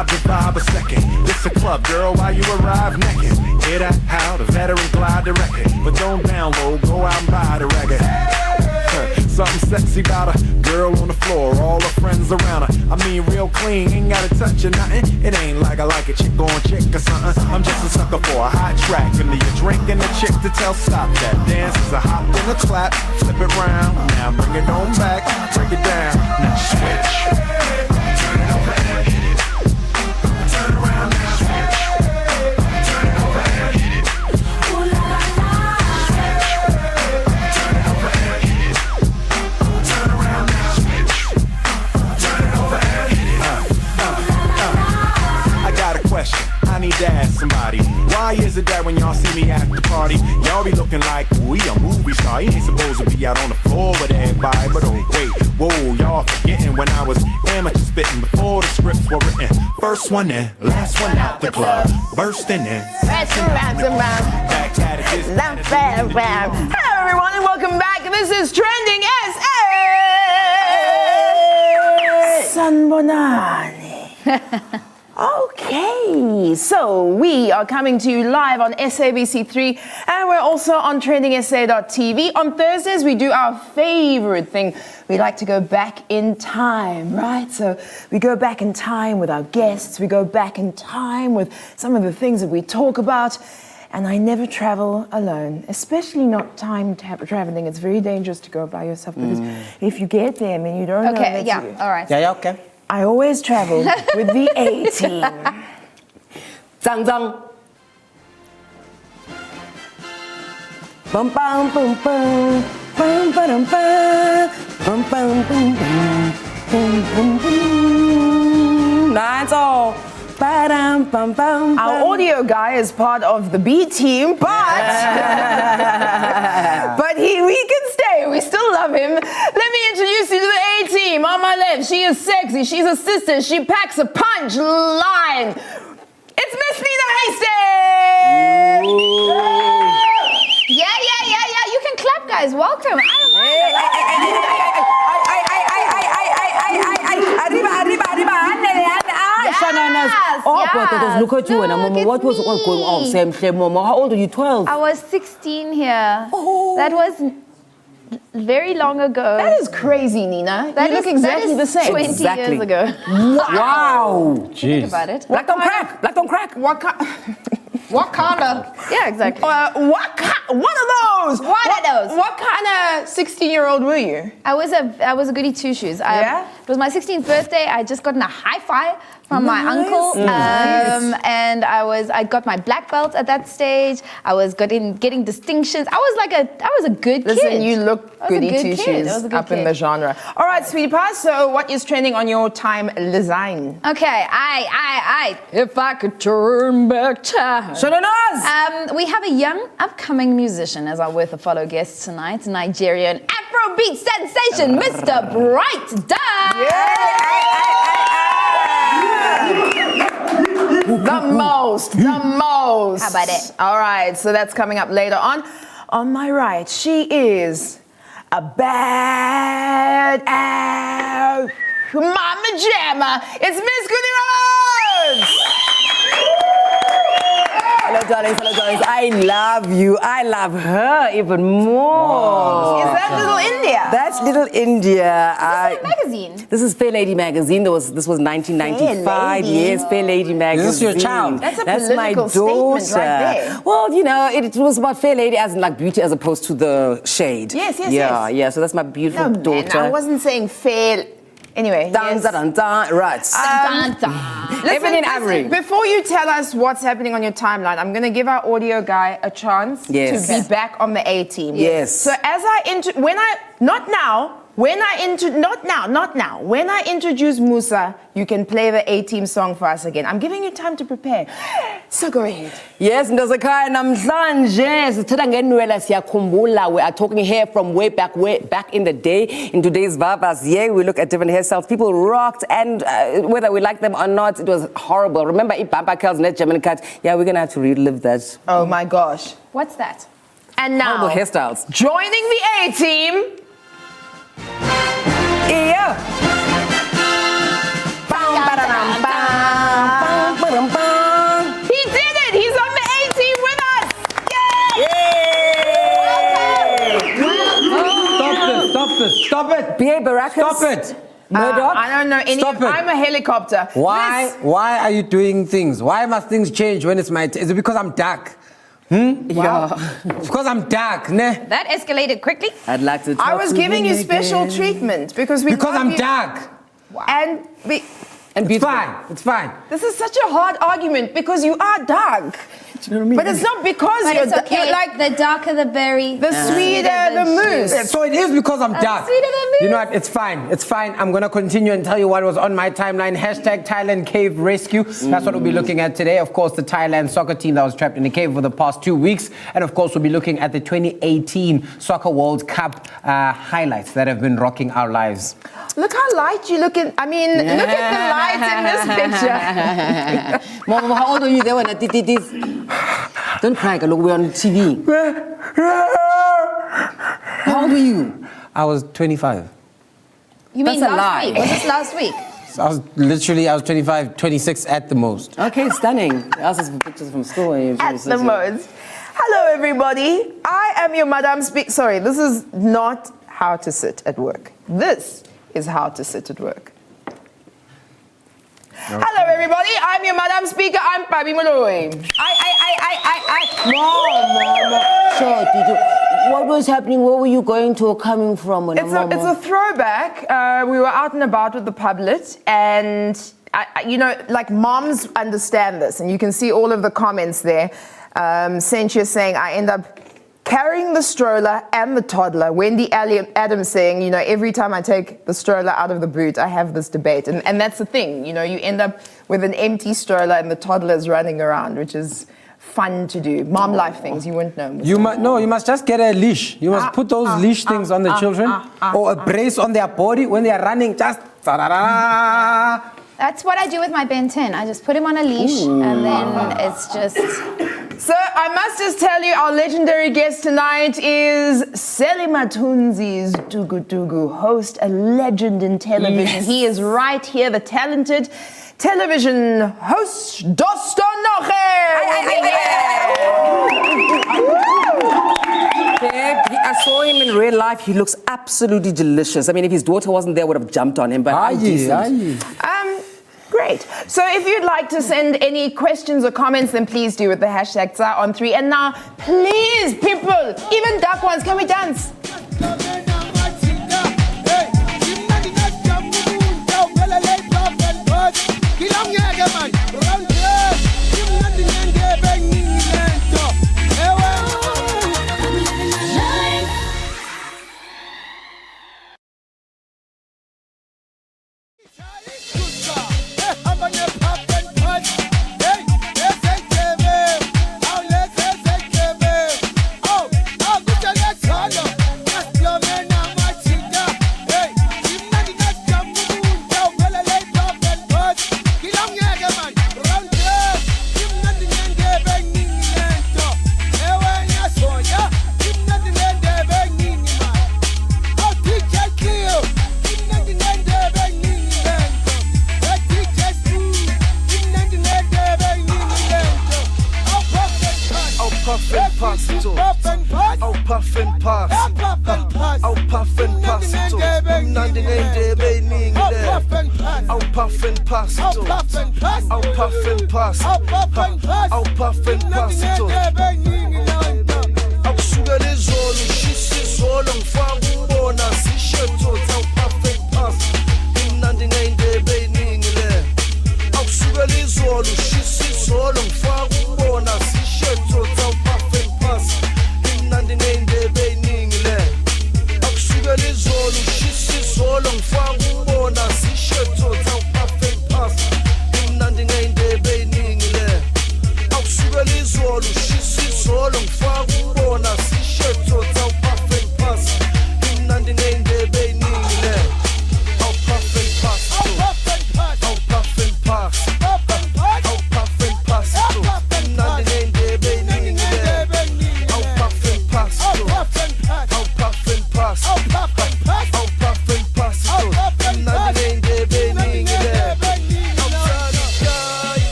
vibe to vibe a second. This a club, girl, while you arrive naked. Hear that? How the veteran glide the record. But don't download, go out and buy the record. Something sexy about a girl on the floor, all her friends around her. I mean, real clean, ain't gotta touch or nothing. It ain't like I like a chick on chick or something. I'm just a sucker for a hot track. And you're drinking a chick to tell stop that. Dance is a hop and a clap, flip it round. Now bring it on back, break it down. Now switch. Turn it over and hit it. Turn around now, switch. Turn it over and hit it. Ooh la la la. Switch. Turn it over and hit it. Turn around now, switch. Turn it over and hit it. I got a question. I need to ask somebody. Why is it that when y'all see me at the party, y'all be looking like we a movie star? You ain't supposed to be out on the floor with everybody. But oh wait, whoa, y'all forgetting when I was amateur spitting before the scripts were written. First one in, last one out the club, bursting in. Hello everyone and welcome back. This is TrendingSA. Sanbonani. Okay, so we are coming to you live on SABC3 and we're also on TrendingSA.tv. On Thursdays, we do our favorite thing. We like to go back in time, right? So we go back in time with our guests. We go back in time with some of the things that we talk about. And I never travel alone, especially not time traveling. It's very dangerous to go by yourself because if you get there, I mean, you don't know Okay, that yeah, you... all right. Yeah, okay. I always travel with the A-team. Zang zang. Bum bum bum bum. Bum bum bum. Bum bum bum bum. Bum bum bum. That's all. Our audio guy is part of the B team, but we can stay. We still love him. Let me introduce you to the A team. On my left, she is sexy. She's a sister. She packs a punch line. It's Miss Nina Hastings. Yeah. You can clap, guys. Welcome. Look at you and Mama. What was going on? Same, Mama. How old are you? 12. I was 16 here. Oh. That was very long ago. That is crazy, Nina. You look exactly the same. 20 years ago. Wow. Think about it. Black don't crack. Black don't crack. What kind of? Yeah, exactly. One of those. What kind of 16-year-old were you? I was a goody two-shoes. Yeah? It was my 16th birthday. I just gotten a high five from my uncle, and I got my black belt at that stage. I was getting distinctions. I was a good kid. Listen, you look goody two-shoes up in the genre. All right, sweetie pie. So, what is trending on your timeline? Okay, if I could turn back time. We have a young upcoming musician as our worth of follow guest tonight, Nigerian Afrobeat sensation, Mr. Bright Dad. The most. How about it? All right, so that's coming up later on. On my right, she is a bad ass mama jammer. It's Miss Goody Rhodes. Hello, darlings. I love you. I love her even more. Is that Little India? That's Little India. This is a magazine. This is Fair Lady magazine. This was 1995. Fair Lady. Yes, Fair Lady magazine. Is this your child? That's my political daughter. statement right there. Well, you know, it was about Fair Lady as in like beauty as opposed to the shade. Yes. Yeah. So that's my beautiful daughter. I wasn't saying fair. Anyway, Right. Everything Avery. Before you tell us what's happening on your timeline, I'm going to give our audio guy a chance to be back on the A team. Yes. So as when I introduce Musa, you can play the A team song for us again. I'm giving you time to prepare. So go ahead. Yes, Ndozakhaya namhlanje sithetha ngenwele siyakhumbula. We are talking hair from way back in the day. In today's Vavas, we look at different hairstyles. People rocked, and whether we like them or not, it was horrible. Remember, bumper curls, net German cut. Yeah, we're gonna have to relive that. Oh my gosh. What's that? And now, horrible hairstyles. Joining the A team. Yeah. He did it! He's on the A team with us! Stop it! B.A. Baracus. Stop it! Murdoch. I don't know any. Stop it. I'm a helicopter. Why are you doing things? Why must things change when it's my is it because I'm dark? Yeah. It's because I'm dark, ne? That escalated quickly. I'd like to talk I was to giving you him special again. treatment because we Because love I'm you. dark. And And It's beautiful. fine. It's fine. this is such a hard argument because you are dark. Do you know what I mean? But it's not because But you're, it's okay. you're like the darker the berry, the sweeter the juice. moose. So it is because I'm dark. sweeter than You know what? It's fine. It's fine. I'm gonna continue and tell you what was on my timeline. Hashtag Thailand Cave Rescue. That's what we'll be looking at today. Of course, the Thailand soccer team that was trapped in a cave for the past 2 weeks. And of course, we'll be looking at the 2018 Soccer World Cup highlights that have been rocking our lives. Look how light you look in. I mean, look at the light in this picture. Mom, how old are you there when I did this? Don't cry, look, we're on TV. How old were you? I was 25. You mean That's a last lie. week? Was this last week? So I was 25, 26 at the most. Okay, stunning. Ask us for pictures from school. At the most. Hello, everybody. I am your Madame Speak. Sorry, this is not how to sit at work. This is how to sit at work. Hello, everybody. I'm your Madam Speaker. I'm Pabi Moloi. Mom. So, what was happening? Where were you going to or coming from? It's a throwback. We were out and about with the public, and you know, like moms understand this, and you can see all of the comments there. Sentia saying, I end up carrying the stroller and the toddler. Wendy Adams saying, you know, every time I take the stroller out of the boot, I have this debate. And that's the thing, you know, you end up with an empty stroller and the toddler's running around, which is fun to do. Mom life things, you wouldn't know. You must just get a leash. You must put those leash things on the children or a brace on their body when they are running. Just ta-da-da. That's what I do with my Ben 10. I just put him on a leash, and then it's just... So I must just tell you, our legendary guest tonight is Selima Tunzi's Dugu Dugu, host, a legend in television. Yes. He is right here, the talented television host, Dosto Noge. I saw him in real life. He looks absolutely delicious. I mean, if his daughter wasn't there, I would have jumped on him. But I'm decent. Great. So if you'd like to send any questions or comments, then please do with the hashtag #on3. And now, please, people, even dark ones, can we dance?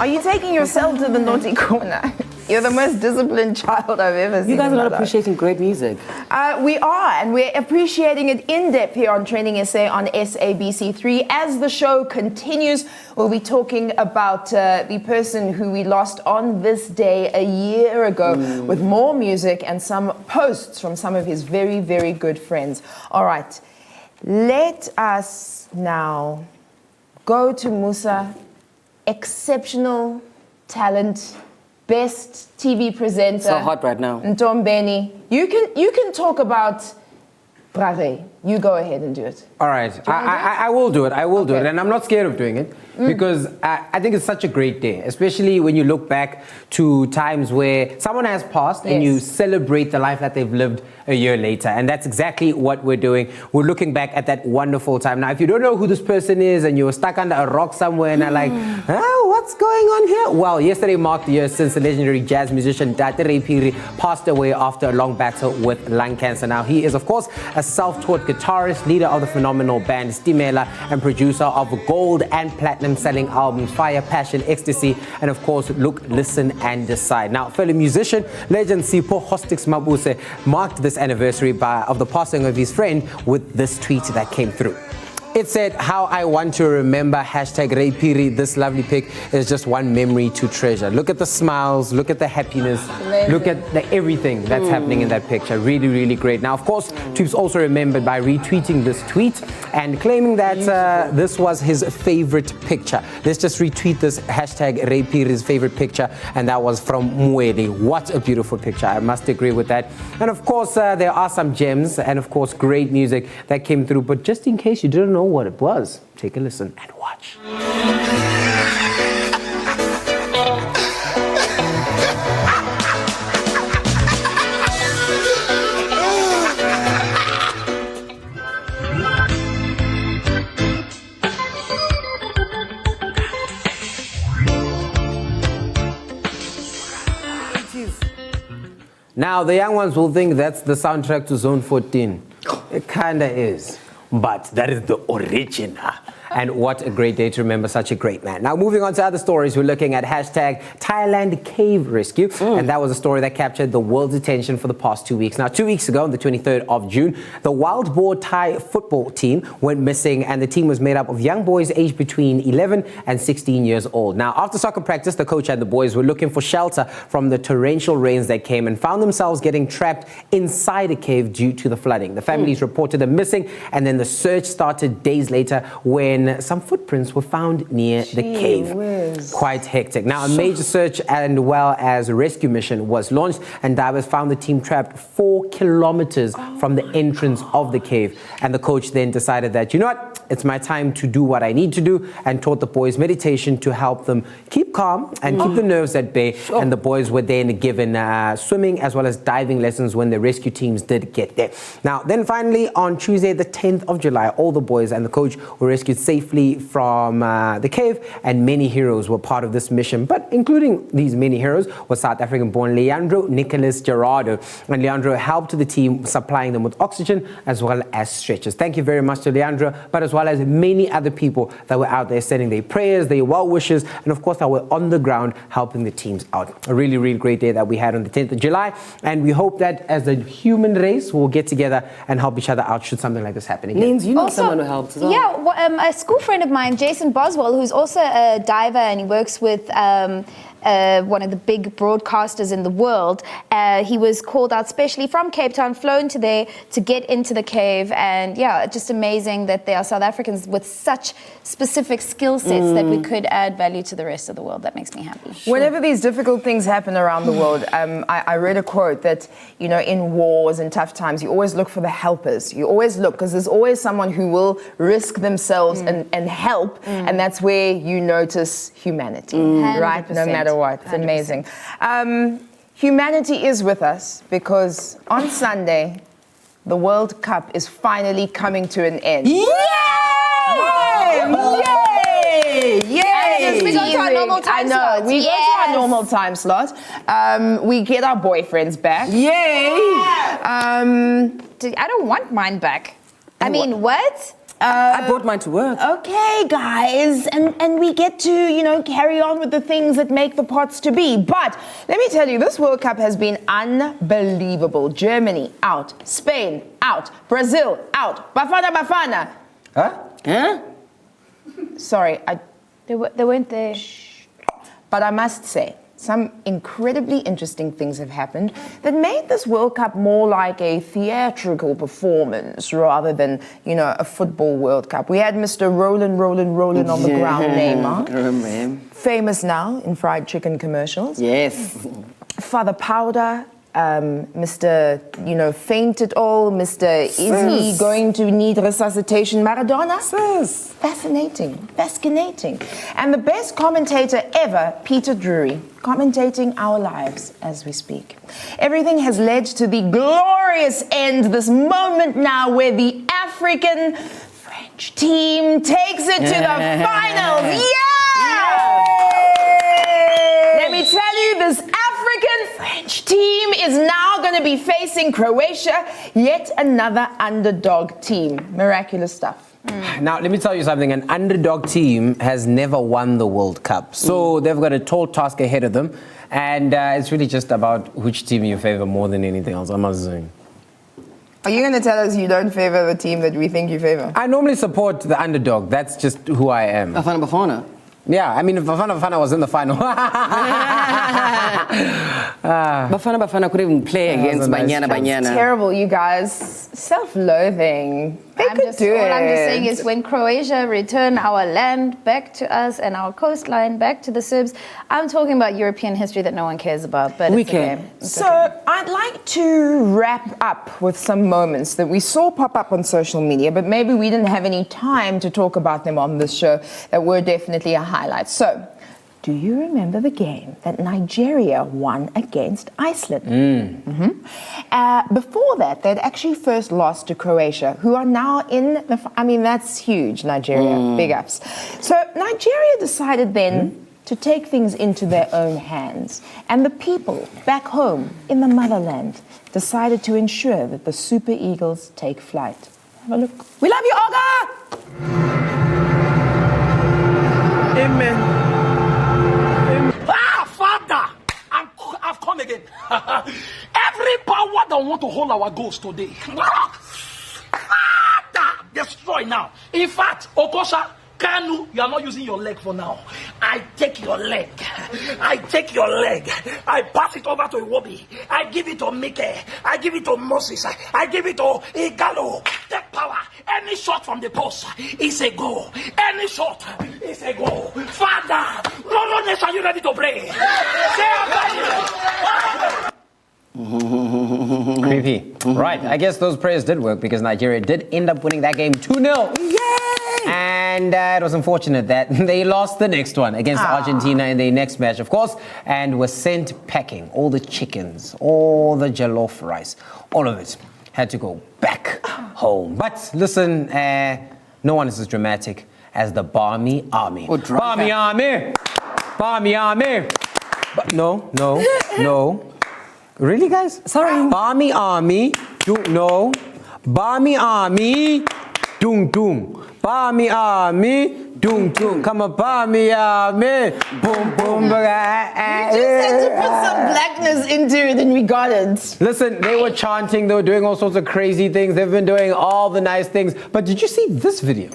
Are you taking yourself to the naughty corner? You're the most disciplined child I've ever seen. You guys in are my not life. appreciating great music. We are, and we're appreciating it in depth here on Trending SA on SABC3. As the show continues, we'll be talking about the person who we lost on this day a year ago with more music and some posts from some of his very, very good friends. All right, let us now go to Musa. Exceptional talent, best TV presenter. So hot right now. Ntombeni. You can talk about Brare. You go ahead and do it. All right, I will do it. I will do it, Okay. and I'm not scared of doing it because I think it's such a great day, especially when you look back to times where someone has passed and you Yes. celebrate the life that they've lived a year later, and that's exactly what we're doing. We're looking back at that wonderful time. Now, if you don't know who this person is and you were stuck under a rock somewhere and are like, what's going on here? Well, yesterday marked the year since the legendary jazz musician Tate Reipiri passed away after a long battle with lung cancer. Now, he is, of course, a self-taught guitarist, leader of the phenomenal band Stimela, and producer of gold and platinum selling albums Fire, Passion, Ecstasy, and of course Look, Listen and Decide. Now, fellow musician legend Sipho Hostix Mabuse marked this anniversary of the passing of his friend with this tweet that came through. It said, "How I want to remember #Reipiri. This lovely pic is just one memory to treasure. Look at the smiles, look at the happiness, look at the everything that's happening in that picture. Really, really great." Now, of course, Tubes also remembered by retweeting this tweet and claiming that this was his favorite picture. Let's just retweet this #Reipiri's favorite picture, and that was from Muede. What a beautiful picture. I must agree with that. And of course, there are some gems and of course great music that came through. But just in case you didn't know what it was, take a listen and watch. Now, the young ones will think that's the soundtrack to Zone 14. It kinda is, but that is the original. And what a great day to remember such a great man. Now, moving on to other stories, we're looking at #Thailand Cave Rescue. And that was a story that captured the world's attention for the past 2 weeks. Now, 2 weeks ago, on the 23rd of June, the Wild Boar Thai football team went missing, and the team was made up of young boys aged between 11 and 16 years old. Now, after soccer practice, the coach and the boys were looking for shelter from the torrential rains that came and found themselves getting trapped inside a cave due to the flooding. The families reported them missing, and then the search started days later when some footprints were found near the cave. Quite hectic. Now, a major search and well as a rescue mission was launched, and divers found the team trapped 4 kilometers from the entrance of the cave. And the coach then decided that, you know what, it's my time to do what I need to do, and taught the boys meditation to help them keep calm and keep the nerves at bay. And the boys were then given swimming as well as diving lessons when the rescue teams did get there. Now, then finally, on Tuesday, the 10th of July, all the boys and the coach were rescued safely from the cave, and many heroes were part of this mission. But including these many heroes was South African-born Leandro Nicholas Gerardo. And Leandro helped the team, supplying them with oxygen as well as stretchers. Thank you very much to Leandro, but as well as many other people that were out there sending their prayers, their well wishes, and of course that were on the ground helping the teams out. A really, really great day that we had on the 10th of July. And we hope that as a human race, we'll get together and help each other out should something like this happen again. Means you know someone who helped as well. Yeah, well, a school friend of mine, Jason Boswell, who's also a diver and he works with one of the big broadcasters in the world. He was called out specially from Cape Town, flown to there to get into the cave. And yeah, just amazing that there are South Africans with such specific skill sets that we could add value to the rest of the world. That makes me happy. Whenever these difficult things happen around the world, I read a quote that, you know, in wars and tough times, you always look for the helpers. You always look, because there's always someone who will risk themselves and help, and that's where you notice humanity, right? No matter what. It's 100%. amazing. Humanity is with us because on Sunday, the World Cup is finally coming to an end. Yay! Yay! We go to our normal time slot. We go to our normal time slot. We get our boyfriends back. Yay! I don't want mine back. I mean, what? I brought mine to work. Okay, guys, and we get to, carry on with the things that make the pots to be. But let me tell you, this World Cup has been unbelievable. Germany out, Spain out, Brazil out, Bafana. Huh? Sorry, They weren't there. but I must say, some incredibly interesting things have happened that made this World Cup more like a theatrical performance rather than, a football World Cup. We had Mr. Rolling on the ground, Neymar. Famous now in fried chicken commercials. Yes. Father Powder, Mr. Faint it all, Mr. Is he going to need resuscitation? Maradona? Fascinating. And the best commentator ever, Peter Drury, commentating our lives as we speak. Everything has led to the glorious end, this moment now where the African French team takes it to the finals. Let me tell you, this African French team is now going to be facing Croatia, yet another underdog team. Miraculous stuff. Now, let me tell you something. An underdog team has never won the World Cup. So they've got a tall task ahead of them. And it's really just about which team you favor more than anything else, I must say. Are you going to tell us you don't favor the team that we think you favor? I normally support the underdog. That's just who I am. Bafana. Yeah, I mean, if Bafana was in the final. Bafana couldn't even play against Banyana. Terrible, you guys. Self-loathing. They could do it. All I'm just saying is when Croatia return our land back to us and our coastline back to the Serbs, I'm talking about European history that no one cares about, but We it's can. okay. So I'd like to wrap up with some moments that we saw pop up on social media, but maybe we didn't have any time to talk about them on this show that were definitely a highlight. So, do you remember the game that Nigeria won against Iceland? Before that, they'd actually first lost to Croatia, who are now in the... that's huge, Nigeria. Big ups. So Nigeria decided then to take things into their own hands. And the people back home in the motherland decided to ensure that the Super Eagles take flight. Have a look. We love you, Olga! Amen. Father, I've come again. Every power that want to hold our goals today, Father, destroy now. In fact, Okosa, Kanu, you are not using your leg for now. I take your leg. I pass it over to Iwobi. I give it to Mike. I give it to Moses. I give it to Igalo. Take power. Any shot from the post is a goal. Any shot is a goal. Father, Lord, are you ready to pray? Creepy. Right, I guess those prayers did work because Nigeria did end up winning that game 2-0. Yay! And it was unfortunate that they lost the next one against Argentina in their next match, of course, and were sent packing. All the chickens, all the jollof rice, all of it had to go back home. But listen, no one is as dramatic as the Barmy Army. Barmy Army! Barmy Army! No. Really, guys? Sorry. Barmy Army, no. Barmy Army, doom. Barmy Army, doom. Come on, Barmy Army, boom. You just had to put some blackness into it and we got it. Listen, they were chanting, they were doing all sorts of crazy things, they've been doing all the nice things. But did you see this video?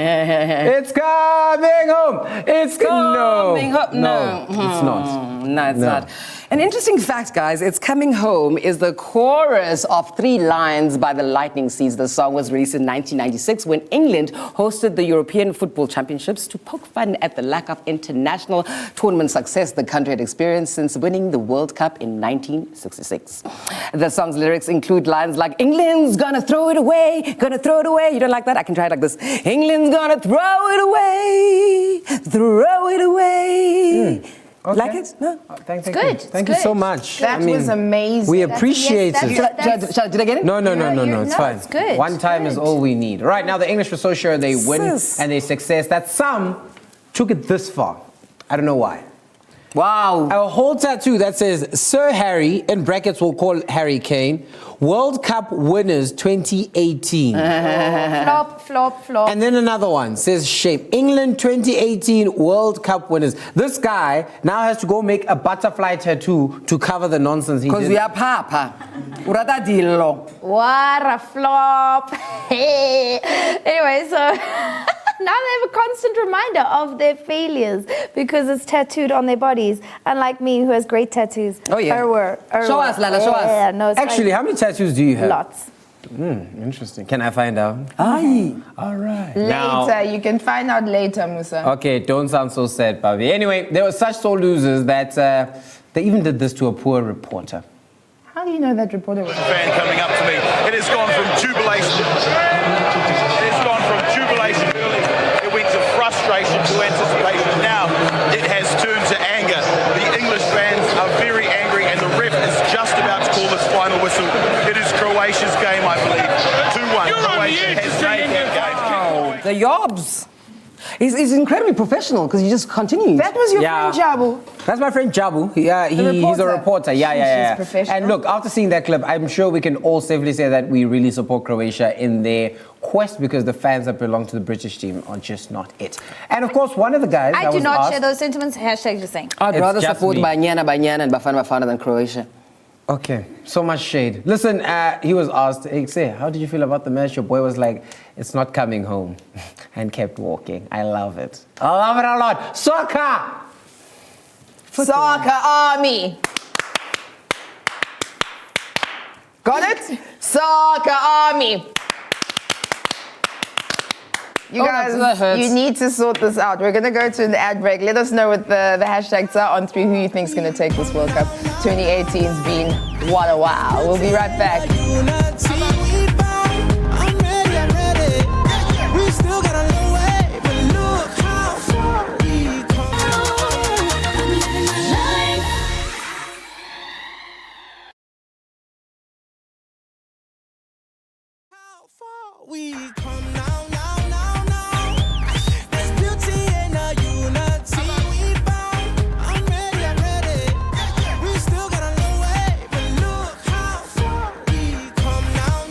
It's coming home. It's coming home. No, it's not. No, it's not. An interesting fact, guys, It's Coming Home is the chorus of 3 lines by the Lightning Seeds. The song was released in 1996 when England hosted the European Football Championships to poke fun at the lack of international tournament success the country had experienced since winning the World Cup in 1966. The song's lyrics include lines like, England's gonna throw it away. You don't like that? I can try it like this. England's gonna throw it away. Okay. Like it? No? Thank you. good, Thank it's you so good. much. That was amazing. We That's- appreciate yes, it. Did I get it? No, No, it's fine. it's good, One time is good. all we need. Right now, the English were so sure they win Sis. and they success that some took it this far. I don't know why. Wow. A whole tattoo that says Sir Harry, in brackets we'll call Harry Kane, World Cup winners 2018. Flop, flop, flop. And then another one says shame. England 2018 World Cup winners. This guy now has to go make a butterfly tattoo to cover the nonsense he Because did. we are papa. Urata dillo. What a flop. Anyway, so now they have a constant reminder of their failures because it's tattooed on their bodies. Unlike me, who has great tattoos. Oh, yeah. Show us, Lala, show us. Yeah, no, it's Actually, how many tattoos do you have? lots. Interesting. Can I find out? Aye. All right. Later, you can find out later, Musa. Okay, don't sound so sad, Bobby. Anyway, they were such sore losers that they even did this to a poor reporter. How do you know that reporter was? Fan coming up to me. It has gone from jubilation. It has gone from jubilation early. It went to frustration to anticipation. Now it has turned to anger. The English fans are very angry, and the ref is just about to call this final whistle. It is Croatia's game, I believe. 2-1. Croatia has made that game. Wow. The Yobs. He's incredibly professional because he just continues. That was your Yeah. friend Jabu. That's my friend Jabu. He's a reporter. reporter. Yeah. She's professional. And look, after seeing that clip, I'm sure we can all safely say that we really support Croatia in their quest because the fans that belong to the British team are just not it. And of course, one of the guys I that do was not asked, share those sentiments. Hashtag just saying. I'd It's rather just support me. Banyana and Bafana than Croatia. Okay, so much shade. Listen, he was asked, hey, say, how did you feel about the match? Your boy was like, it's not coming home, and kept walking. I love it. I love it a lot. Soccer! Soccer Army. Got it? Soccer Army. You Oh, guys, that hurts. you need to sort this out. We're going to go to an ad break. Let us know what the hashtags are on 3 who you think is going to take this World Cup. 2018's been what a wow. We'll be right back. We come now. There's beauty in our unity. We found. I'm ready. We still got a long way, but look how far we come now.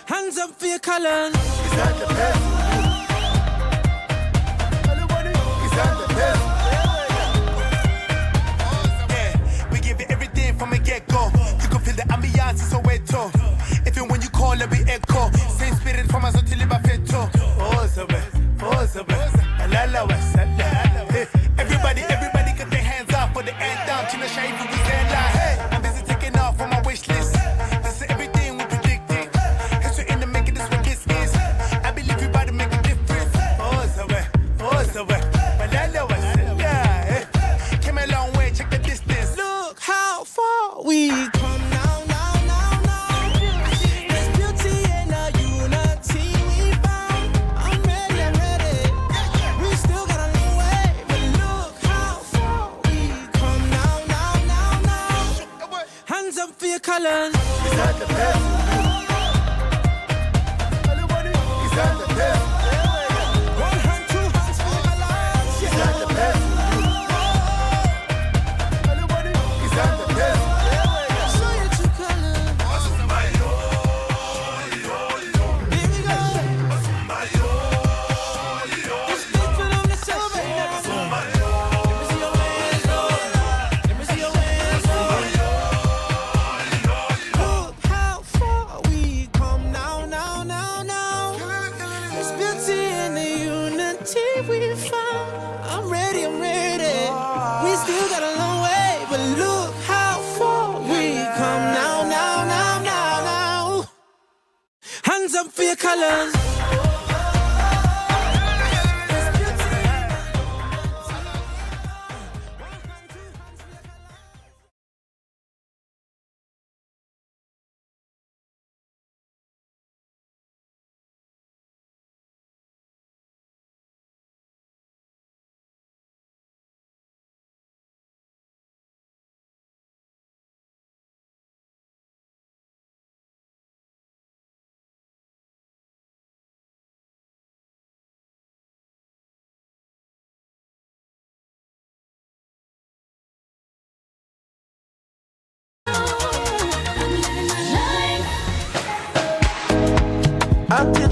Hands up for your colors. Is that the best? Yeah, we give it everything from a get-go. You can feel the ambiance, it's so wet too. Even when you call, it be echo. Same spirit from us until it feto. Everybody got their hands up for the anthem. China shade for hey, I'm busy taking off on my wish list. This is everything we predicted. History in the making, this what this is. I believe you about to make a difference. Came a long way, check the distance. Look how far we come now. There's beauty in our unity we found. I'm ready. We still got a long way, but look how far we come now. Hands up for your colors. Is that the best? Is that the best? One hand, 2 hands for my life. Is that the best? Is that the best? Show your true colors. Here we go. It's different on the show right now. Let me see your hands, Lord. Let me see your hands, Lord. Look how far we come now. There's beauty in the unity we found. I'm ready. We still got a long way, but look how far we come now. Hands up for your colors.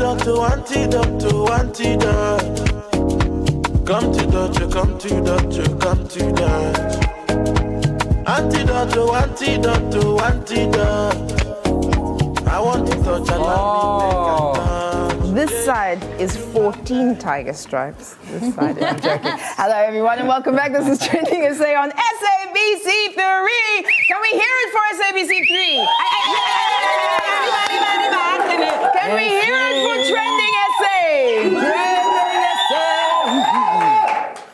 Antidote to antidote. Come to Dutch, come to Dutch, come to Dutch. Antidote to antidote. I want to touch a land. This side is 14 tiger stripes. This side, I'm joking. Hello, everyone, and welcome back. This is TrendingSA on SABC 3. Can we hear it for SABC 3? Can we hear it for TrendingSA?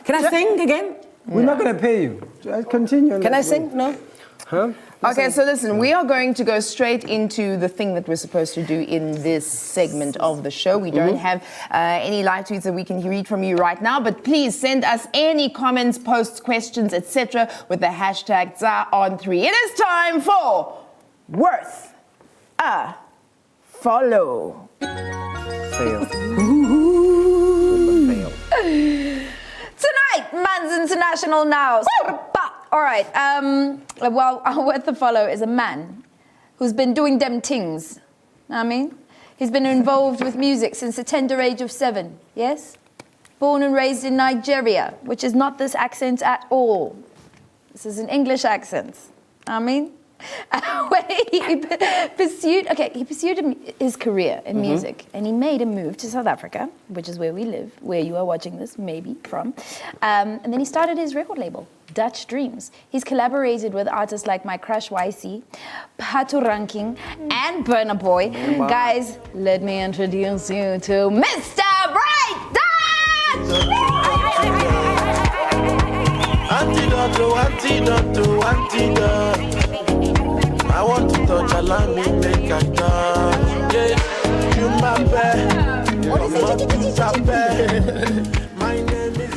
Can I sing again? We're not going to pay you. Just continue. Can I sing? No? Huh? Okay, so listen, we are going to go straight into the thing that we're supposed to do in this segment of the show. We don't have any live tweets that we can read from you right now, but please send us any comments, posts, questions, etc. with the hashtag #TsaOn3. It is time for Worth a Follow. Fail. Tonight, Man's International now. All right. Well, Worth the Follow is a man who's been doing them things. I mean, he's been involved with music since the tender age of 7. Yes, born and raised in Nigeria, which is not this accent at all. This is an English accent. I mean, when he pursued his career in music, and he made a move to South Africa, which is where we live, where you are watching this maybe from, and then he started his record label, Dutch Dreams. He's collaborated with artists like my crush YC, Pato Ranking, and Burna Boy. Wow. Guys, let me introduce you to Mr. Bright Dutch! Antidote. I want to touch a land, me make a touch. Yeah, you my bed. My name is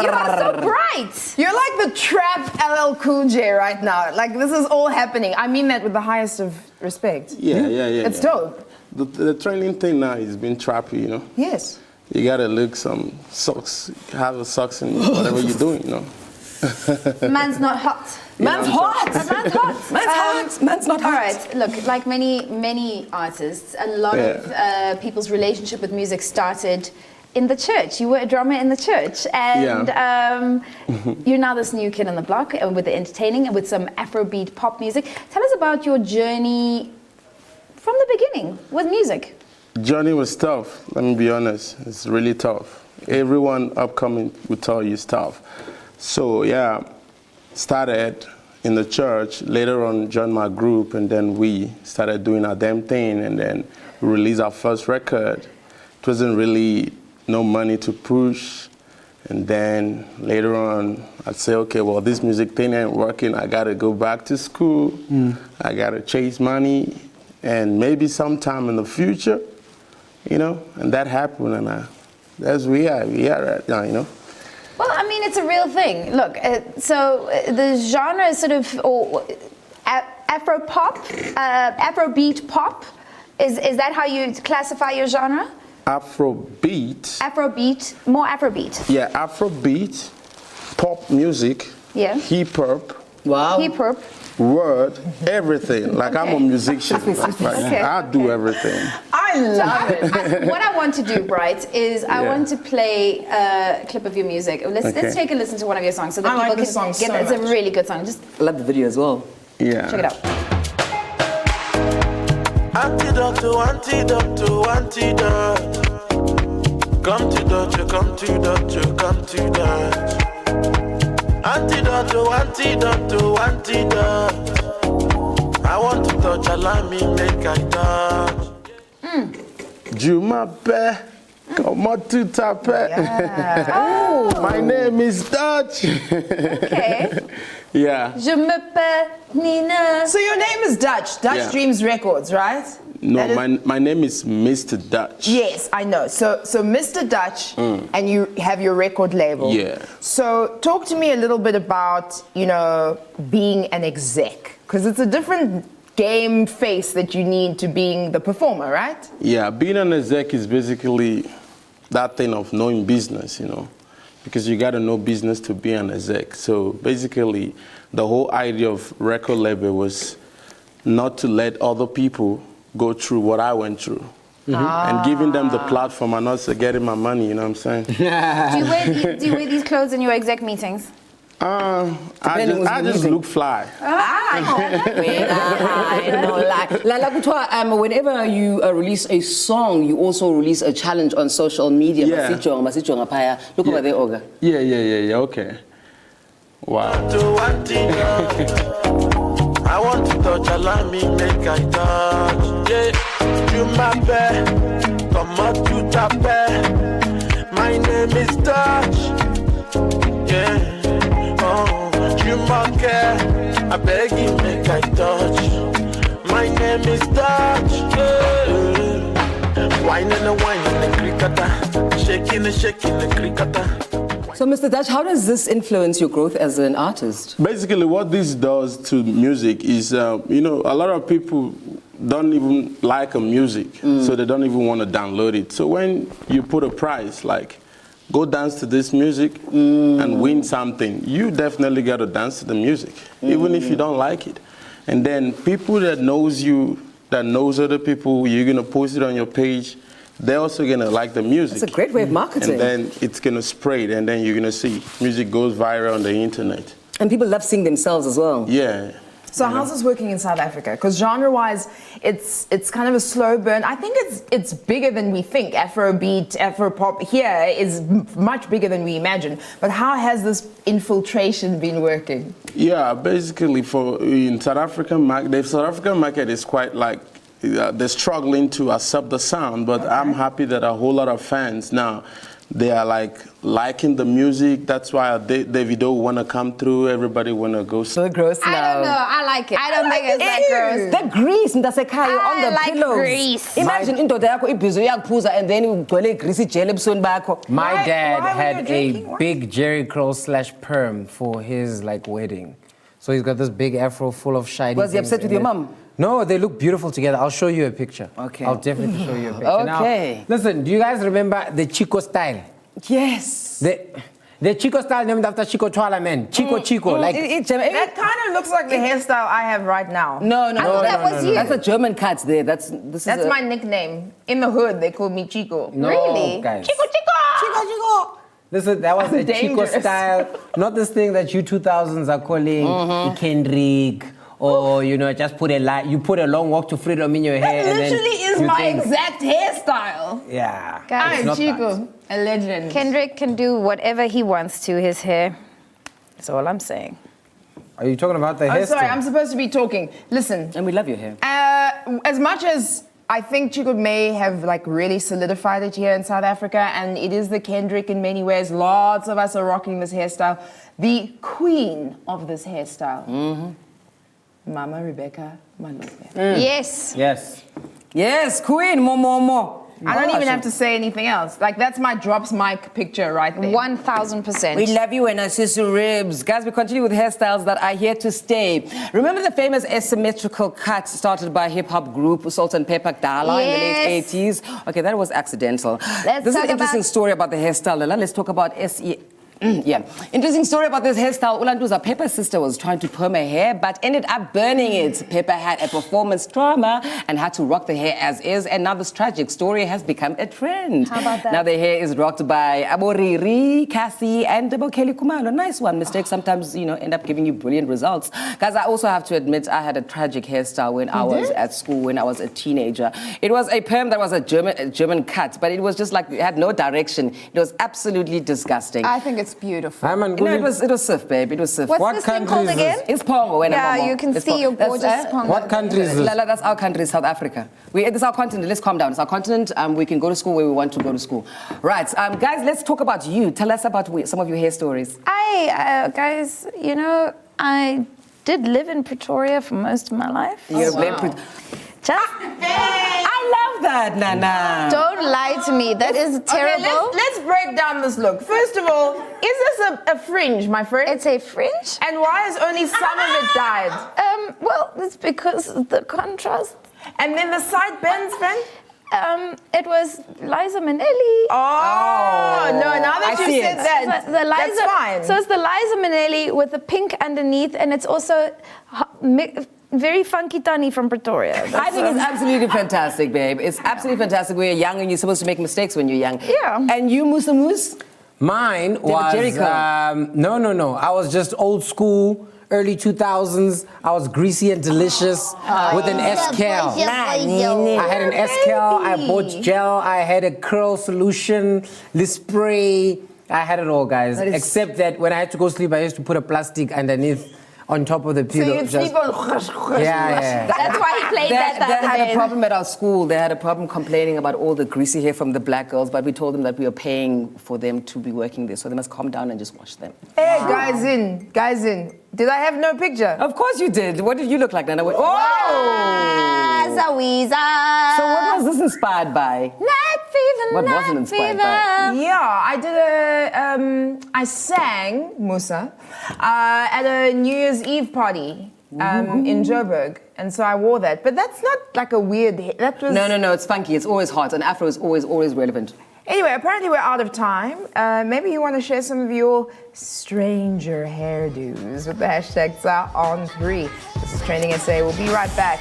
You are so bright! You're like the trap LL Cool J right now. Like, this is all happening. I mean that with the highest of respect. Yeah. It's dope. The trending thing now is being trappy, you know. Yes. You gotta look some socks, have the socks in whatever you're doing, you know. Man's not hot. Man's hot! Man's hot! Man's hot! Man's not hot! All right, look, like many artists, a lot of people's relationship with music started in the church. You were a drummer in the church, and you're now this new kid on the block with the entertaining and with some Afrobeat pop music. Tell us about your journey from the beginning with music. Journey was tough, let me be honest. It's really tough. Everyone upcoming will tell you it's tough. So yeah, started in the church, later on joined my group, and then we started doing our damn thing, and then we released our first record. It wasn't really no money to push, and then later on I'd say, okay, well, this music thing ain't working, I gotta go back to school, I gotta chase money, and maybe sometime in the future, you know, and that happened, and that's where we are right now, you know. Well, I mean, it's a real thing. Look, so the genre is sort of Afro pop, Afrobeat pop. Is that how you classify your genre? Afrobeat. Afrobeat, more Afrobeat. Yeah, Afrobeat, pop music, hip hop. Wow. Hip hop. Word, everything. Like I'm a musician. I do everything. I love it. What I want to do, Bright, is I want to play a clip of your music. Let's take a listen to one of your songs so that people can get it. It's a really good song. Just I love the video as well. Yeah. check it out. antidote. Come to Dutch. Antidote. I want to touch a line, me make I touch. Juma Pe, come on to tape. My name is Dutch. Okay. Yeah. Je m'appelle Nina. So your name is Dutch Dreams Records, right? No, my name is Mr. Dutch. Yes, I know. So Mr. Dutch, and you have your record label. Yeah. So talk to me a little bit about, you know, being an exec, because it's a different game face that you need to being the performer, right? Yeah, being an exec is basically that thing of knowing business, you know, because you got to know business to be an exec. So basically, the whole idea of record label was not to let other people go through what I went through. and giving them the platform and also getting my money, you know what I'm saying? Do you wear these clothes in your exec meetings? I just look fly. Whenever you release a song, you also release a challenge on social media. Yeah. Look over there, Oga. Yeah, okay. Wow. I want to touch, allow me make I touch. Yeah, you my bed, come out to tap. My name is Touch. Yeah, oh, you my care. I beg you make I touch. My name is Touch. Yeah, wine and a wine and a cricketer, shaking and cricketer. So, Mr. Dutch, how does this influence your growth as an artist? Basically, what this does to music is, a lot of people don't even like a music, so they don't even want to download it. So when you put a price, like, go dance to this music and win something, you definitely got to dance to the music, even if you don't like it. And then people that knows you, that knows other people, you're going to post it on your page, they're also going to like the music. It's a great way of marketing. And then it's going to spread, and then you're going to see music goes viral on the internet. And people love seeing themselves as well. Yeah. So how's this working in South Africa? Because genre-wise, it's kind of a slow burn. I think it's bigger than we think. Afrobeat, Afropop here is much bigger than we imagine. But how has this infiltration been working? Yeah, basically in South African market, the South African market is quite like, they're struggling to accept the sound, but I'm happy that a whole lot of fans now, they are liking the music. That's why Davido want to come through. Everybody want to go. So gross now. I don't know. I like it. I don't think it's that gross. The grease on the like pillows. grease. Imagine indoda yakho ibhizo yakuphuza and then ugcwele grease ijele ebusweni bakho. My Why- dad why were had you a drinking? big Jerry Curl / perm for his wedding. So he's got this big afro full of shiny Was he things upset with in your it. mom? No, they look beautiful together. I'll show you a picture. Okay. I'll definitely show you a picture. Okay. Now, listen, do you guys remember the Chico style? Yes. The Chico style named after Chico Twala, man. Chico. That kind of looks like the hairstyle I have right now. No. that was you. That's a German cut there. That's my nickname. In the hood, they call me Chico. No, Really? guys. Chico. Listen, that was a Chico Dangerous. style, not this thing that you 2000s are calling Kendrick, or just put you put a long walk to freedom in your hair. That and then literally is you my think- exact hairstyle. Yeah. Guys, it's not Chico, a legend. Kendrick can do whatever he wants to his hair. That's all I'm saying. Are you talking about the I'm hair? sorry, I'm supposed to be talking. Listen, And we love your hair. as much as I think Chico may have really solidified it here in South Africa, and it is the Kendrick in many ways. Lots of us are rocking this hairstyle. The queen of this hairstyle, Mama Rebecca Malube. Yes. Yes. Yes, Queen, more. I don't even have to say anything else. That's my drops mic picture right there. 1000%. We love you and Asisu Ribs. Guys, we continue with hairstyles that are here to stay. Remember the famous asymmetrical cut started by hip-hop group Salt and Pepper Dala in the late 80s? Okay, that was accidental. Let's This is talk an interesting about- story about the hairstyle. Lala. Let's talk about Yeah. Interesting story about this hairstyle. Ulanduza, Pepper's sister was trying to perm her hair, but ended up burning it. Pepper had a performance trauma and had to rock the hair as is, and now this tragic story has become a trend. How about that? Now the hair is rocked by Aboriri, Cassie, and Kelly Kumalo. Nice one. Mistakes sometimes, end up giving you brilliant results. Guys, I also have to admit I had a tragic hairstyle when I was at school, when I was a teenager. It was a perm that was a German cut, but it was just it had no direction. It was absolutely disgusting. I think it's beautiful. It was Sif, babe. It was Sif. What's What this thing country called is this? again? It's Pongo. Yeah, you can see your gorgeous Pongo. What country is this? Lala, that's our country, South Africa. It's our continent. Let's calm down. It's our continent. We can go to school where we want to go to school. Right. Guys, let's talk about you. Tell us about some of your hair stories. Guys, I did live in Pretoria for most of my life. You're Just I love that, Nana. don't lie to me. That is terrible. Okay, let's break down this look. First of all, is this a fringe, my friend? It's a fringe. And why is only some of it dyed? Well, it's because the contrast. And then the side bends, friend? It was Liza Minnelli. Oh, no, now that I you see said it. that, that's fine. So it's the Liza Minnelli with the pink underneath, and it's also very funky Tani from Pretoria. I think it's absolutely fantastic, babe. It's absolutely fantastic. When you're young and you're supposed to make mistakes when you're young. Yeah. And you, Musa Moose? Mine was Jericho. no. I was just old school, early 2000s. I was greasy and delicious with an S-Cal. I had an S-Cal. I bought gel. I had a curl solution, the spray. I had it all, guys. Except that when I had to go sleep, I used to put a plastic underneath on top of the So pillow. you'd sleep on. Yeah. That's why he played that. They had a problem at our school. They had a problem complaining about all the greasy hair from the black girls, but we told them that we were paying for them to be working there, so they must calm down and just watch them. Hey, guys in. Did I have no picture? Of course you did. What did you look like, Nana? Oh! So what was this inspired by? What wasn't inspired by? Yeah, I sang, Musa, at a New Year's Eve party in Joburg. And so I wore that. But that's not like a weird, that was... No, it's funky. It's always hot. And Afro is always relevant. Anyway, apparently we're out of time. Maybe you want to share some of your stranger hairdos with the hashtag #on3. This is Trending SA. We'll be right back.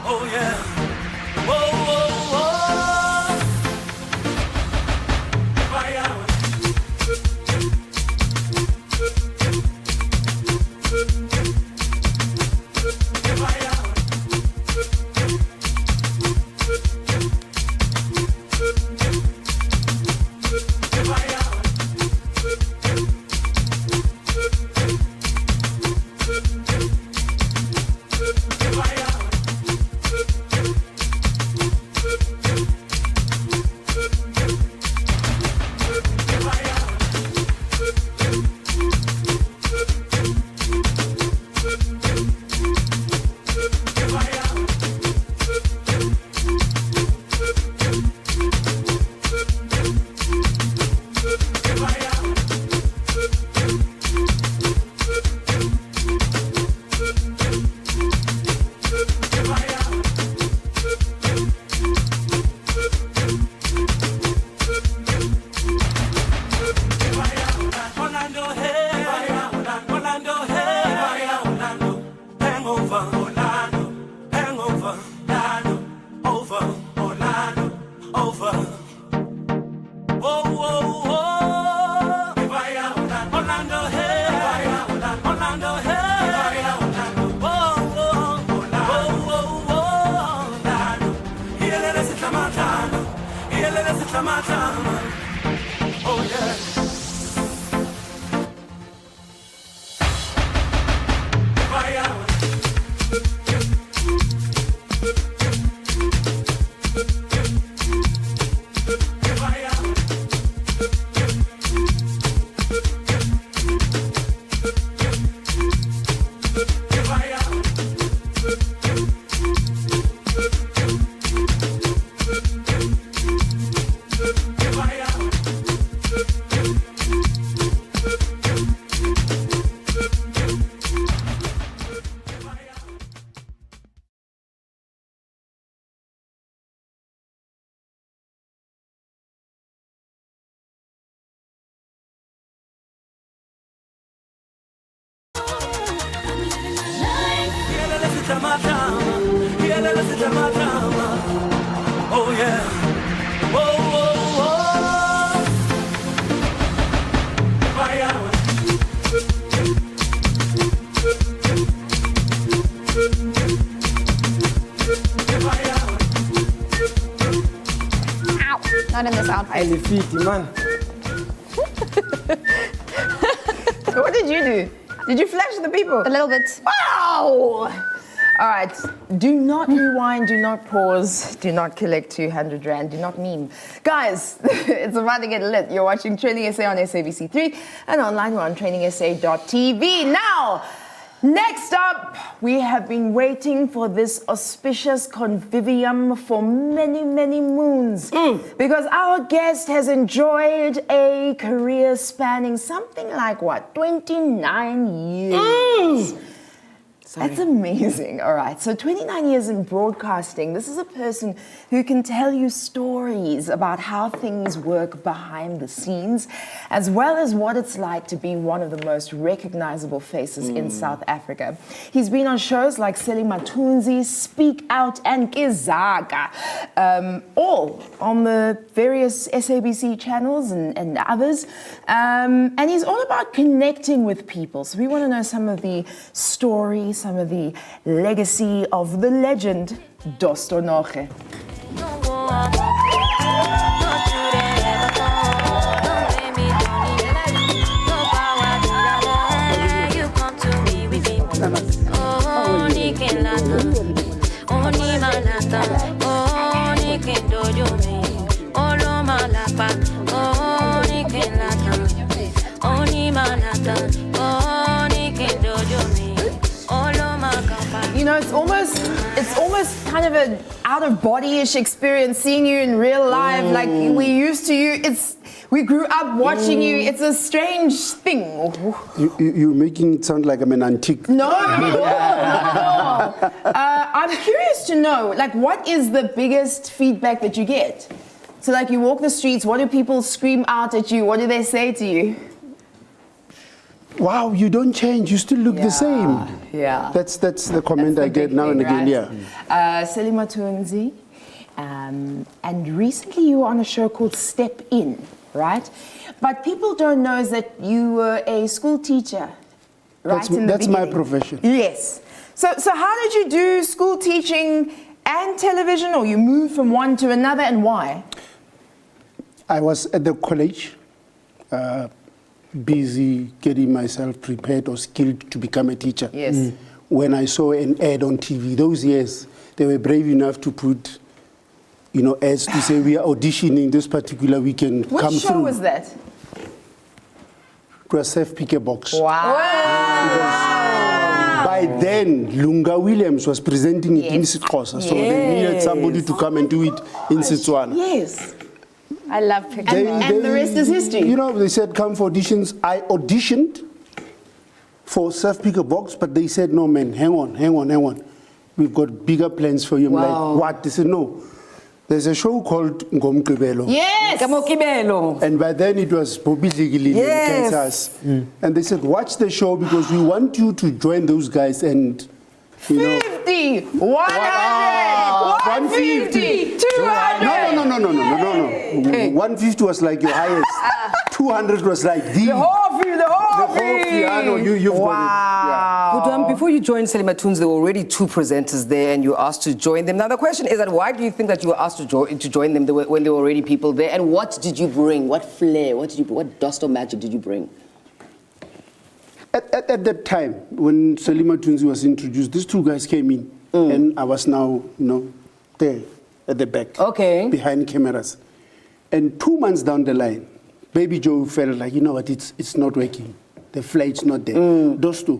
Oh yeah. Whoa, whoa, whoa. Fire. Oh yeah. Oh yeah. Whoa, whoa, whoa. Fire. Ow. Not in this outfit. I defeat man. What did you do? Did you flash the people? A little bit. Wow! All right, do not rewind, do not pause, do not collect 200 Rand, do not meme. Guys, it's about to get lit. You're watching Trending SA on SABC3 and online we're on TrendingSA.tv. Now, Next up, we have been waiting for this auspicious convivium for many, many moons. Because our guest has enjoyed a career spanning something like, what, 29 years? That's amazing. All right, so 29 years in broadcasting. This is a person who can tell you stories about how things work behind the scenes, as well as what it's like to be one of the most recognizable faces in South Africa. He's been on shows like Seli Matunzi, Speak Out, and Kizaga, all on the various SABC channels and others. And he's all about connecting with people. So we want to know some of the stories, some of the legacy of the legend, Dosto Noge. You know, it's almost kind of an out-of-body-ish experience seeing you in real life. Like we used to you. We grew up watching you. It's a strange thing. You're making it sound like I'm an antique. No. I'm curious to know, like, what is the biggest feedback that you get? So, like, you walk the streets. What do people scream out at you? What do they say to you? Wow, you don't change. You still look the same. Yeah. That's the comment I get now and again. Yeah. Seli Matunzi, and recently you were on a show called Step In, right? But people don't know is that you were a school teacher, right? That's my profession. Yes. So how did you do school teaching and television, or you moved from one to another, and why? I was at the college, busy getting myself prepared or skilled to become a teacher. Yes. When I saw an ad on TV, those years, they were brave enough to put, ads to say we are auditioning this particular weekend. Which come show through. was that? It was Self Pick a Box. Wow. By then, Lunga Williams was presenting it in Yes. Sixhosa, so they needed somebody to come and do it in Setswana. Yes. I love pictures. And the rest is history. They said come for auditions. I auditioned for Self Pick a Box, but they said, no, man, hang on. We've got bigger plans for you. I'm like, what? They said, no. There's a show called Ngomgqibelo. Yes. And by then it was Bobby Ligili in Kansas. And they said, watch the show because we want you to join those guys and, 50, 100, 150, 200. No. 150 was like your highest. 200 was like the whole fee. I know, you've got it. But before you joined Seli Matunzi, there were already two presenters there and you were asked to join them. Now the question is that why do you think that you were asked to join them when there were already people there? And what did you bring? What flair? What Dosto magic did you bring? At that time, when Seli Matunzi was introduced, these two guys came in, and I was now, there at the back, behind cameras. And 2 months down the line, Baby Joe felt like, it's not working. The flight's not there. Dosto,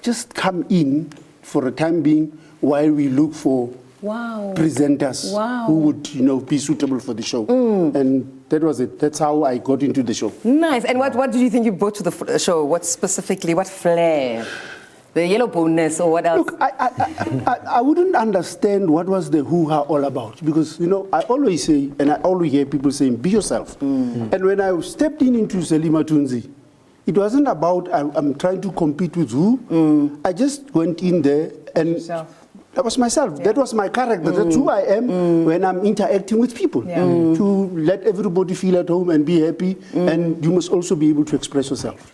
just come in for a time being while we look for presenters who would, be suitable for the show. And that was it. That's how I got into the show. Nice. And what did you think you brought to the show? What specifically? What flair? The yellow bonus or what else? Look, I wouldn't understand what was the hoo-ha all about because, I always say, and I always hear people saying, be yourself. And when I stepped into Seli Matunzi, it wasn't about I'm trying to compete with who. I just went in there and that was myself. That was my character. That's who I am when I'm interacting with people. To let everybody feel at home and be happy. And you must also be able to express yourself.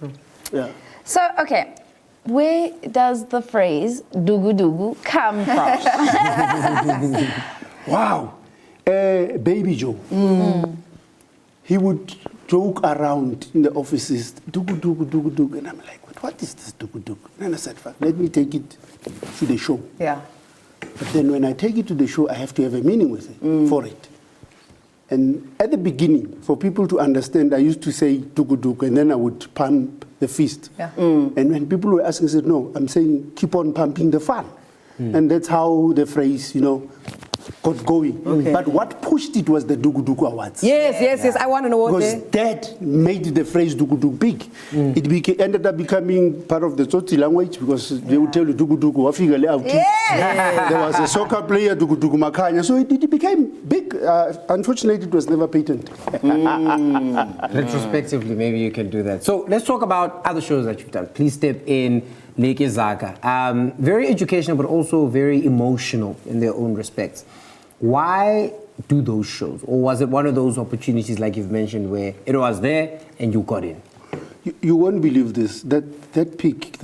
Yeah. So, okay, where does the phrase "dugu dugu" come from? Wow. Baby Joe. He would joke around in the offices, dugu dugu dugu dugu. And I'm like, what is this dugu dugu? And I said, let me take it to the show. Yeah. But then when I take it to the show, I have to have a meaning with it, for it. And at the beginning, for people to understand, I used to say dugu dugu, and then I would pump the fist. Yeah. And when people were asking, I said, no, I'm saying keep on pumping the fun. And that's how the phrase, got going. But what pushed it was the Dugu Dugu Awards. Yes. I want to know what Because that made the phrase Dugu Dugu big. It ended up becoming part of the Tsotsi language because they would tell you Dugu Dugu Wafigale out. There was a soccer player, Dugu Dugu Makanya. So it became big. Unfortunately, it was never patented. Retrospectively, maybe you can do that. So let's talk about other shows that you've done. Please step in. Noge Zaga. Very educational, but also very emotional in their own respects. Why do those shows? Or was it one of those opportunities, like you've mentioned, where it was there and you got in? You won't believe this. That peak.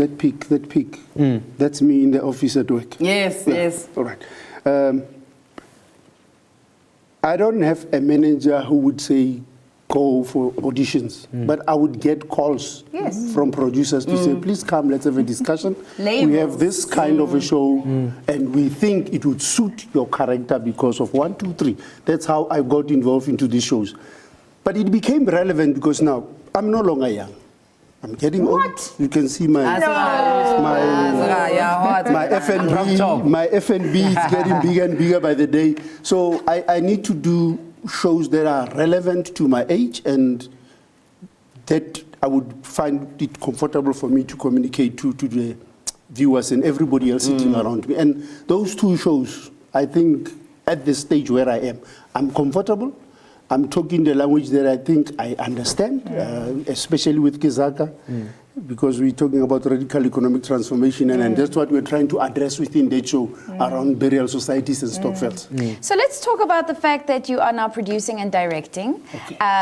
That's me in the office at work. Yes. All right. I don't have a manager who would say, go for auditions, but I would get calls from producers to say, please come, let's have a discussion. We have this kind of a show and we think it would suit your character because of 1, 2, 3. That's how I got involved into these shows. But it became relevant because now I'm no longer young. I'm getting old. You can see my FNB is getting bigger and bigger by the day. So I need to do shows that are relevant to my age and that I would find it comfortable for me to communicate to the viewers and everybody else sitting around me. And those 2 shows, I think at the stage where I am, I'm comfortable. I'm talking the language that I think I understand, especially with Kizaka, because we're talking about radical economic transformation, and that's what we're trying to address within that show around burial societies and stockfields. So let's talk about the fact that you are now producing and directing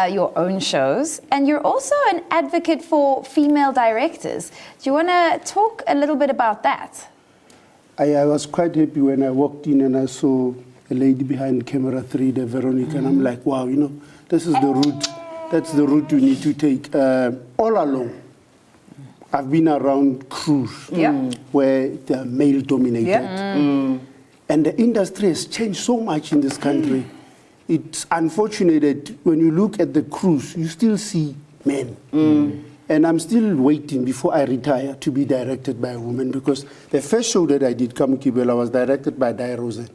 your own shows, and you're also an advocate for female directors. Do you want to talk a little bit about that? I was quite happy when I walked in and I saw a lady behind camera 3, the Veronica, and I'm like, wow, this is the route. That's the route we need to take. All along, I've been around crews where they're male dominated. And the industry has changed so much in this country. It's unfortunate that when you look at the crews, you still see men. And I'm still waiting before I retire to be directed by a woman, because the first show that I did, Kamukibela, was directed by Di Rosen.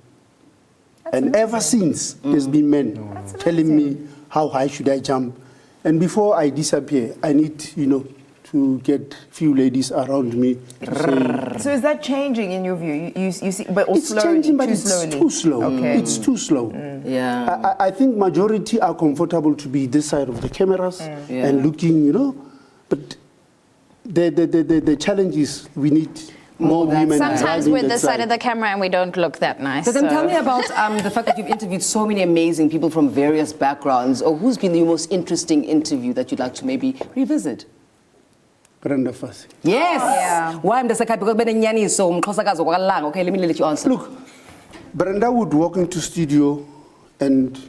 And ever since, there's been men telling me how high should I jump. And before I disappear, I need, to get few ladies around me. So is that changing in your view? You see, but It's slowly, changing, but too it's slowly. too slow. Okay. It's too slow. Yeah. I think majority are comfortable to be this side of the cameras and looking, But the challenge is we need more women. Sometimes driving we're that this side of the camera and we don't look that nice. So then tell me about the fact that you've interviewed so many amazing people from various backgrounds, or who's been the most interesting interview that you'd like to maybe revisit? Brenda Fassie. Yes. Yeah. Why am the second? Because okay, let me let you answer. Look, Brenda would walk into studio and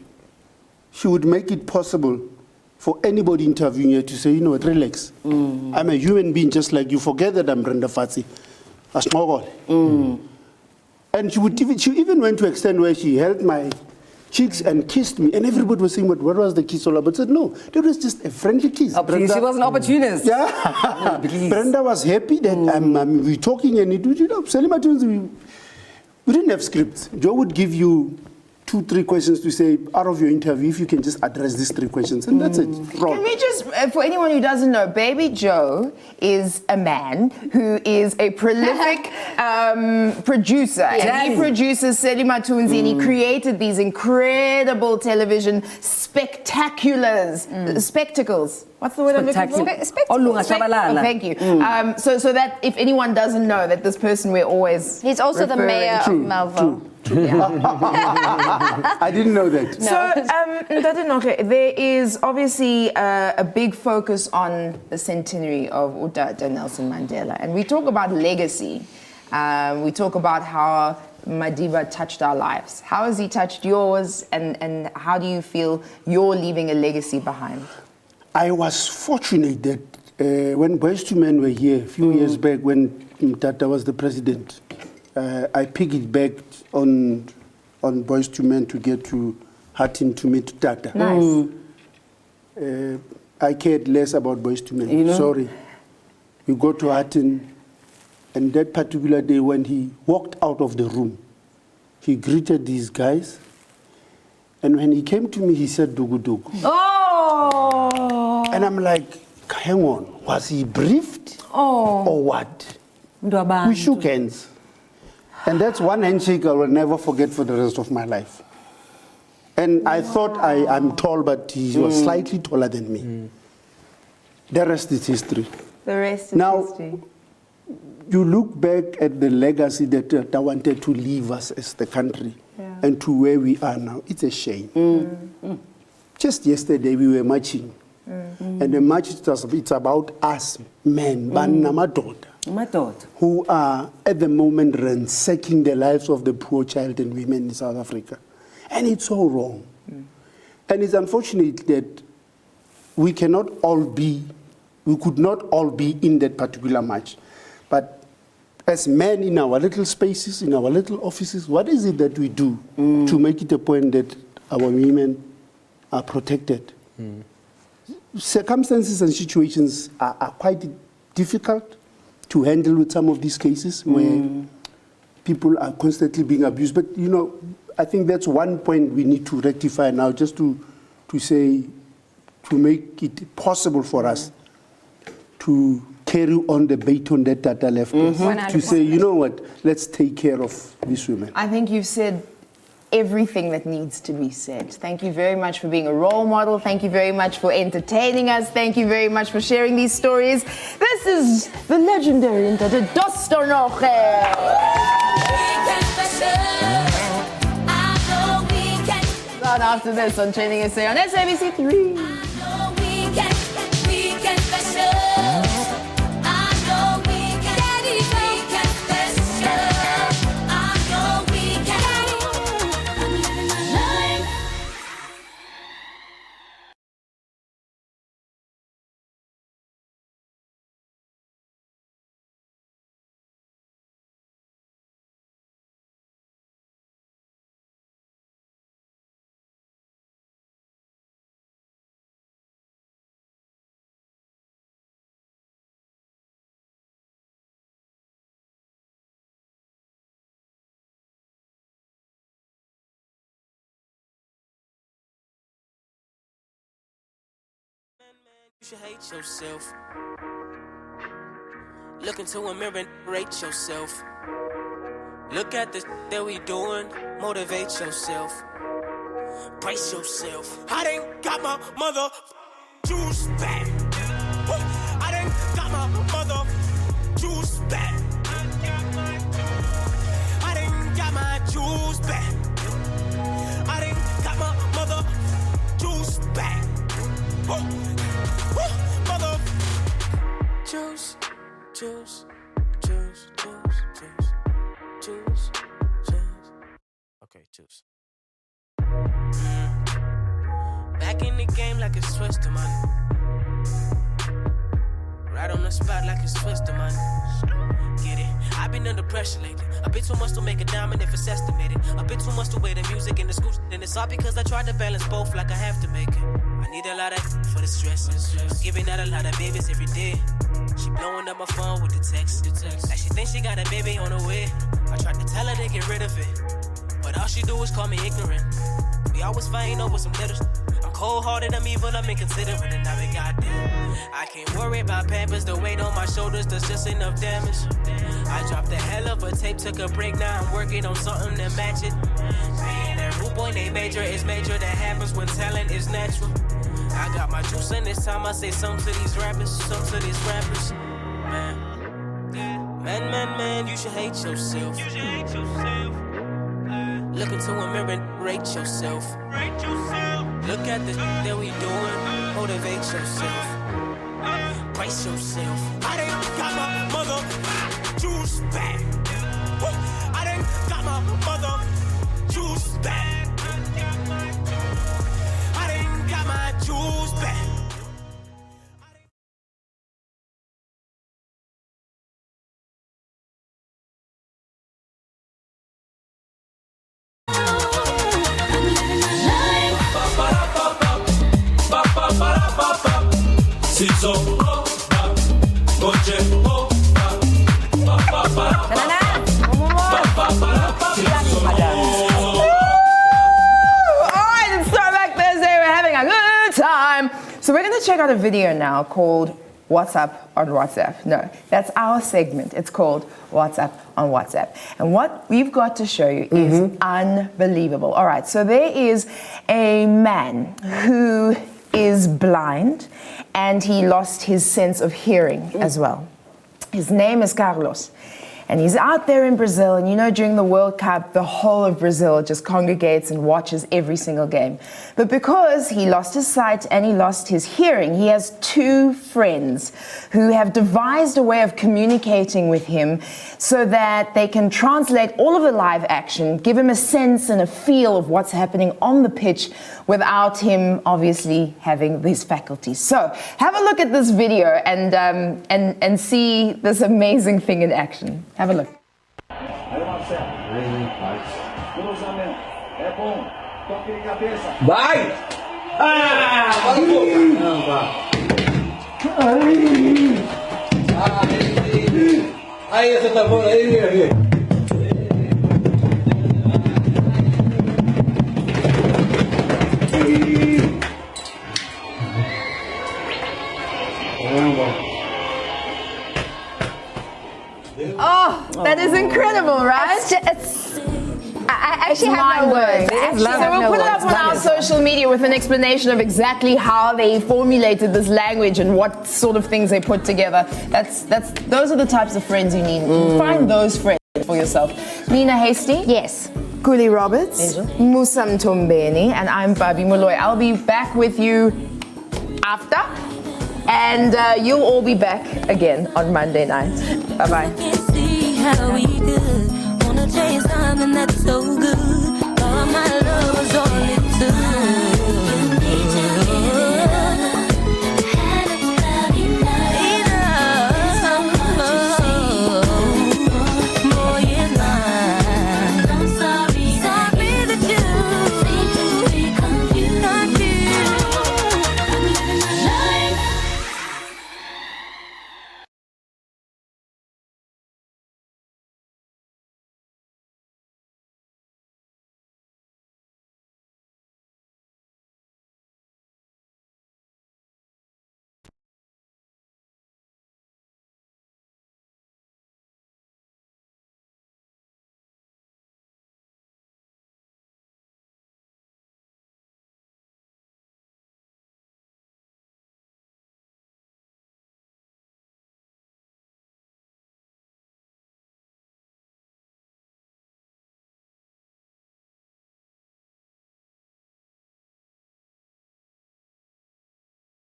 she would make it possible for anybody interviewing her to say, relax. I'm a human being just like you. Forget that I'm Brenda Fassie. And she even went to extent where she held my cheeks and kissed me, and everybody was saying, what was the kiss all about? I said, no, that was just a friendly kiss. Oh, please, she was an opportunist. Yeah. Please. Brenda was happy that we're talking, and Selima Tunes, we didn't have scripts. Joe would give you 2, 3 questions to say, out of your interview, if you can just address these 3 questions, and that's it. Can we just, for anyone who doesn't know, Baby Joe is a man who is a prolific producer. And he produces Selima Tunzi, and he created these incredible television spectaculars, spectacles. What's the word I'm looking for? Spectacle. Thank you. So that if anyone doesn't know that this person we're always He's also the mayor of Melville. I didn't know that. So, Ndade Noge, there is obviously a big focus on the centenary of Utata Nelson Mandela, and we talk about legacy. We talk about how Madiba touched our lives. How has he touched yours, and how do you feel you're leaving a legacy behind? I was fortunate that when Boys to Men were here a few years back, when Tata was the president, I piggybacked on Boys to Men to get to Hatton to meet Tata. Nice. I cared less about Boys to Men. You know? Sorry. We go to Hatton, and that particular day when he walked out of the room, he greeted these guys, and when he came to me, he said, Dugu Dugu. Oh. And I'm like, hang on, was he briefed or what? We shook hands. And that's one handshake I will never forget for the rest of my life. And I thought I'm tall, but he was slightly taller than me. The rest is history. The rest is Now, history. You look back at the legacy that Tata wanted to leave us as the country and to where we are now. It's a shame. Just yesterday we were marching. And the march, it's about us men, banna madoda, who are at the moment ransacking the lives of the poor child and women in South Africa. And it's so wrong. And it's unfortunate that we could not all be in that particular march. But as men in our little spaces, in our little offices, what is it that we do to make it a point that our women are protected? Circumstances and situations are quite difficult to handle with some of these cases where people are constantly being abused. But, you know, I think that's one point we need to rectify now, just to say, to make it possible for us to carry on the baton that Tata left us. To say, you know what, let's take care of these women. I think you've said everything that needs to be said. Thank you very much for being a role model. Thank you very much for entertaining us. Thank you very much for sharing these stories. This is the legendary and the Dosto Noge. Right after this on TrendingSA on SABC3. You should hate yourself. Look into a mirror and rate yourself. Look at the that we doing, motivate yourself. Brace yourself. I done got my mother juice back. I done got my mother juice back. I done got my juice back. I done got my mother juice back. Mother juice, juice, juice, juice, juice, juice, juice. Okay, juice. Back in the game like it's twisted money. Right on the spot like it's twisted money. Get it? I've been under pressure lately. A bit too much to make a diamond if it's estimated. A bit too much to weigh the music and the school. And it's all because I tried to balance both like I have to make it. I need a lot of for the stress. I'm giving out a lot of babies every day. She blowing up my phone with the text. Like she thinks she got a baby on the way. I tried to tell her to get rid of it, but all she do is call me ignorant. We always fighting over some little. I'm cold-hearted, I'm evil, I'm inconsiderate, and I've been goddamn. I can't worry about Pampers, the weight on my shoulders, there's just enough damage. I dropped a hell of a tape, took a break, now I'm working on something to match it. Man, that rude boy named Major is major, that happens when talent is natural. I got my juice in this time, I say something to these rappers, something to these rappers. Man, you should hate yourself. You should hate yourself. Look into a mirror and rate yourself. Look at the that we doing, motivate yourself. Brace yourself. I done got my mother juice back. I done got my mother juice back. I done got my juice back. Alright, it's Throwback Thursday. We're having a good time. So we're going to check out a video now called What's Up on WhatsApp. No, that's our segment. It's called What's Up on WhatsApp. And what we've got to show you is unbelievable. All right, so there is a man who is blind and he lost his sense of hearing as well. His name is Carlos. And he's out there in Brazil, and you know, during the World Cup, the whole of Brazil just congregates and watches every single game. But because he lost his sight and he lost his hearing, he has two friends who have devised a way of communicating with him so that they can translate all of the live action, give him a sense and a feel of what's happening on the pitch without him obviously having these faculties. So have a look at this video and see this amazing thing in action. Have a look. Vai! Aí, essa tá boa aí. Oh, that is incredible, right? I actually have no words. So we'll put it up on our social media with an explanation of exactly how they formulated this language and what sort of things they put together. Those are the types of friends you need. Find those friends for yourself. Nina Hasty? Yes. Kuli Roberts, Musam Tombeni, and I'm Babi Molloy. I'll be back with you after, and you'll all be back again on Monday night. Bye-bye. See how we could wanna taste something that's so good.